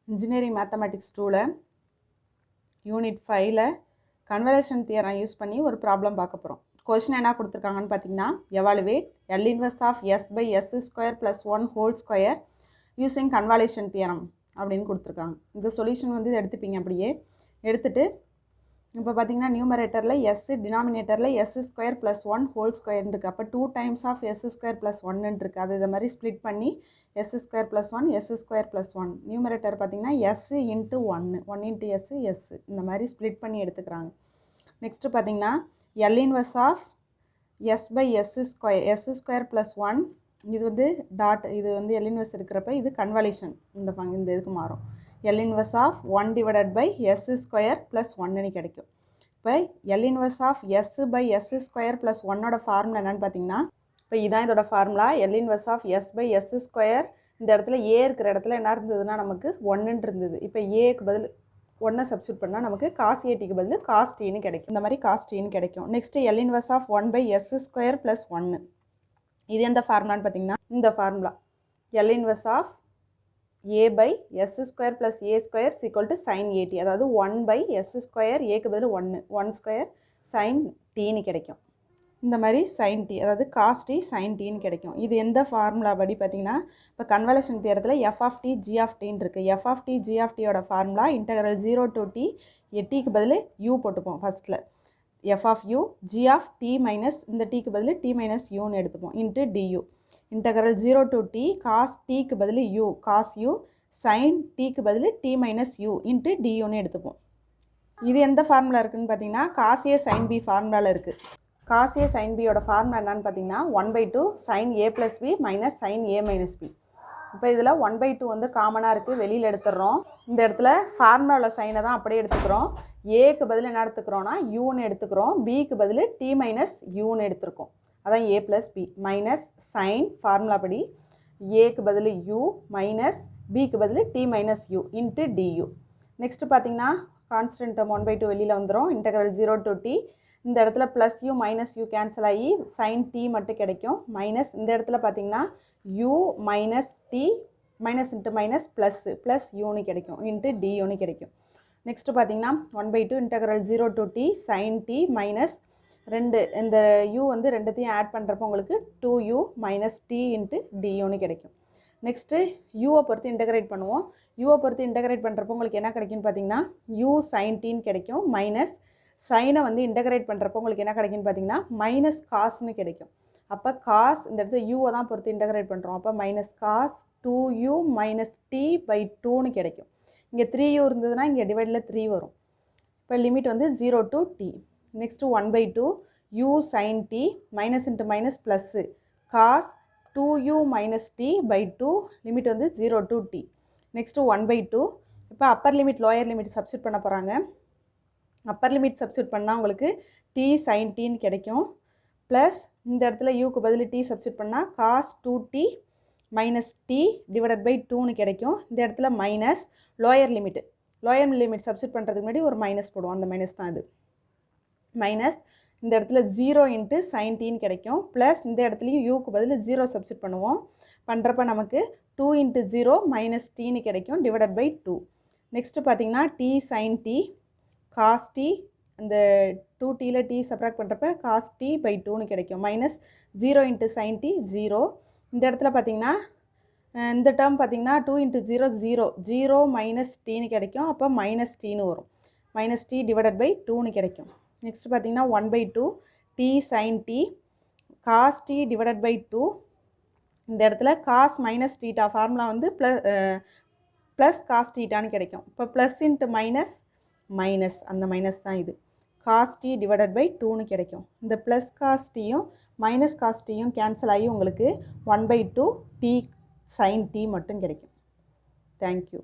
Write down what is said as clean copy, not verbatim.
Engineering mathematics 2ல unit 5ல convolution theorem use பண்ணி ஒரு ப்ராப்ளம் பார்க்க போகிறோம். கொஸ்டின் என்ன கொடுத்துருக்காங்கன்னு பார்த்தீங்கன்னா, evaluate L inverse of S by S square plus 1 whole square using convolution theorem அப்படின்னு கொடுத்துருக்காங்க. இந்த சொல்யூஷன் வந்து எடுத்துப்பீங்க. அப்படியே எடுத்துகிட்டு இப்போ பார்த்தீங்கன்னா நியூமரேட்டரில் S, டினாமினேட்டரில் S square plus 1 whole square இருக்குது. அப்போ 2 times of S square plus 1 இருக்குது. அது இதை மாதிரி ஸ்ப்ளிட் பண்ணி S square plus 1 S square plus 1 numerator பார்த்தீங்கன்னா S இன்ட்டு 1 1 இன்ட்டு S இந்த மாதிரி ஸ்ப்ளிட் பண்ணி எடுத்துக்கிறாங்க. நெக்ஸ்ட்டு பார்த்தீங்கன்னா L inverse of S by S square plus 1 இது வந்து டாட், இது வந்து L இன்வர்ஸ் இருக்கிறப்ப இது கன்வல்யூஷன் இந்த இதுக்கு மாறும். L inverse of 1 divided by S square plus 1 கிடைக்கும். இப்போ L inverse of S by S square plus 1ஓட ஃபார்முலா என்னென்னு பார்த்தீங்கன்னா, இப்போ இதான் இதோட formula. L inverse of S by S square, இந்த இடத்துல A இருக்கிற இடத்துல என்ன இருந்ததுன்னா நமக்கு 1 இருந்தது. இப்போ Aக்கு பதில் 1 சப்ஸ்டியூட் பண்ணால் நமக்கு காஸ் ஏடிக்கு பதில் காஸ் டீன்னு கிடைக்கும். இந்த மாதிரி காஸ் டீன்னு கிடைக்கும். Next L inverse of 1 by S square plus 1, இது எந்த ஃபார்முலான்னு பார்த்தீங்கன்னா இந்த formula. L inverse of A by S square plus A square equal to sine A T, அதாவது 1 பை S ஸ்கொயர் ஏக்கு பதில் 1 ஸ்கொயர் சைன் டீன்னு கிடைக்கும். இந்த மாதிரி சைன் டி, அதாவது காஸ் டி சைன் டீன்னு கிடைக்கும். இது எந்த ஃபார்முலா படி பார்த்தீங்கன்னா, இப்போ கன்வல்யூஷன் தியரத்தில் F of T G of டின்னு இருக்குது. F of T G of டியோட ஃபார்முலா இன்டெக்ரல் 0 டு டி, டிக்கு பதில் யூ போட்டுப்போம் ஃபஸ்ட்டில். F of U G of T minus இந்த டிக்கு பதில் டி மைனஸ் யூன்னு எடுத்துப்போம் into DU. Integral 0 to T cos டிக்கு பதில் யூ காஸ் யூ சைன் டிக்கு பதில் டி மைனஸ் யூ இன்ட்டு டியூன்னு எடுத்துப்போம். இது எந்த ஃபார்முலா இருக்குதுன்னு பார்த்தீங்கன்னா காஸ் ஏ சைன் பி ஃபார்முலாவில் இருக்குது. காஸ் ஏ சைன் பியோட ஃபார்முலா என்னன்னு பார்த்தீங்கன்னா 1/2 சைன் ஏ ப்ளஸ் பி மைனஸ் சைன் ஏ மைனஸ் பி. இப்போ இதில் 1/2 வந்து காமனாக இருக்குது, வெளியில் எடுத்துடுறோம். இந்த இடத்துல ஃபார்முலாவில் சைனை தான் அப்படியே எடுத்துக்கிறோம். ஏக்கு பதில் என்ன எடுத்துக்கிறோன்னா யூன்னு எடுத்துக்கிறோம். பிக்கு பதில் டி மைனஸ் யூன்னு எடுத்துருக்கோம். அதான் A plus B minus sine formula படி ஏக்கு பதில் யூ மைனஸ் பிக்கு பதில் T minus U into DU. Next பார்த்தீங்கன்னா கான்ஸ்டன்ட் 1/2 வெளியில் வந்துடும். இன்டெக்ரல் 0 டு டி, இந்த இடத்துல plus U minus U cancel ஆகி சைன் டி மட்டும் கிடைக்கும். மைனஸ் இந்த இடத்துல பார்த்தீங்கன்னா U minus T minus into minus plus யூன்னு கிடைக்கும் இன்ட்டு டியூன்னு கிடைக்கும். நெக்ஸ்ட்டு பார்த்தீங்கன்னா 1/2 integral 0 to T sine T minus 2, இந்த யூ வந்து ரெண்டுத்தையும் ஆட் பண்ணுறப்போ உங்களுக்கு 2u மைனஸ் டி இன்ட்டு டியூன்னு கிடைக்கும். நெக்ஸ்ட்டு யூவை பொறுத்து இன்டெகிரேட் பண்ணுவோம். யூவை பொறுத்து இன்டெகிரேட் பண்ணுறப்போ உங்களுக்கு என்ன கிடைக்குன்னு பார்த்தீங்கன்னா யூ சைன் டீன்னு கிடைக்கும். மைனஸ் சைனை வந்து இன்டெகிரேட் பண்ணுறப்போ உங்களுக்கு என்ன கிடைக்குன்னு பார்த்தீங்கன்னா மைனஸ் காஸ்ன்னு கிடைக்கும். அப்போ காஸ் இந்த இடத்துல யூவை தான் பொறுத்து இன்டெகிரேட் பண்ணுறோம். அப்போ minus cos 2u minus T by 2ன்னு கிடைக்கும். இங்கே 3u இருந்ததுன்னா இங்கே டிவைடில் 3 வரும். இப்போ லிமிட் வந்து 0 to T. Next 1/2 u sin t minus into minus plus cos 2u minus T by 2, limit வந்து 0 டு டி. நெக்ஸ்ட்டு 1/2, இப்போ upper limit lower limit substitute பண்ண போகிறாங்க. அப்பர் லிமிட் சப்ஸ்டியூட் பண்ணால் உங்களுக்கு டி சைன் டின்னு கிடைக்கும். ப்ளஸ் இந்த இடத்துல யூக்கு பதில் டி சப்ஸ்டியூட் பண்ணால் cos 2t minus T divided by 2ன்னு கிடைக்கும். இந்த இடத்துல மைனஸ் லோயர் லிமிட் சப்ஸ்டியூட் பண்ணுறதுக்கு முன்னாடி ஒரு மைனஸ் போடுவோம். அந்த மைனஸ் தான் இது. மைனஸ் இந்த இடத்துல 0 இன்ட்டு சைன் டீன்னு கிடைக்கும். ப்ளஸ் இந்த இடத்துலையும் யூக்கு பதில் 0 சப்ஸ்டியூட் பண்ணுவோம். பண்ணுறப்ப நமக்கு 2 இன்ட்டு 0 மைனஸ் டீன்னு கிடைக்கும் டிவைடட் பை 2. நெக்ஸ்ட்டு பார்த்தீங்கன்னா T sine T cos T, இந்த 2tயில் டி சப்ராக்ட் பண்ணுறப்ப காஸ் டி பை 2ன்னு கிடைக்கும். Minus 0 into sine T 0. இந்த இடத்துல பார்த்தீங்கன்னா இந்த டேர்ம் பார்த்தீங்கன்னா 2 இன்ட்டு 0 மைனஸ் டீன்னு கிடைக்கும். அப்போ மைனஸ் டீன்னு வரும். மைனஸ் டி டிவைடட் பை 2ன்னு கிடைக்கும். நெக்ஸ்ட் பார்த்தீங்கன்னா 1/2 T sine T cos T divided by 2. இந்த இடத்துல காஸ் மைனஸ் டீட்டா ஃபார்முலா வந்து ப்ளஸ் காஸ் டீட்டான்னு கிடைக்கும். இப்போ ப்ளஸ் இன்ட்டு மைனஸ் அந்த மைனஸ் தான் இது. காஸ் டி டிவைடட் பை 2ன்னு கிடைக்கும். இந்த ப்ளஸ் காஸ் டியும் மைனஸ் காஸ் டியும் கேன்சல் ஆகி உங்களுக்கு 1/2 டி சைன் டி மட்டும் கிடைக்கும். தேங்க்யூ.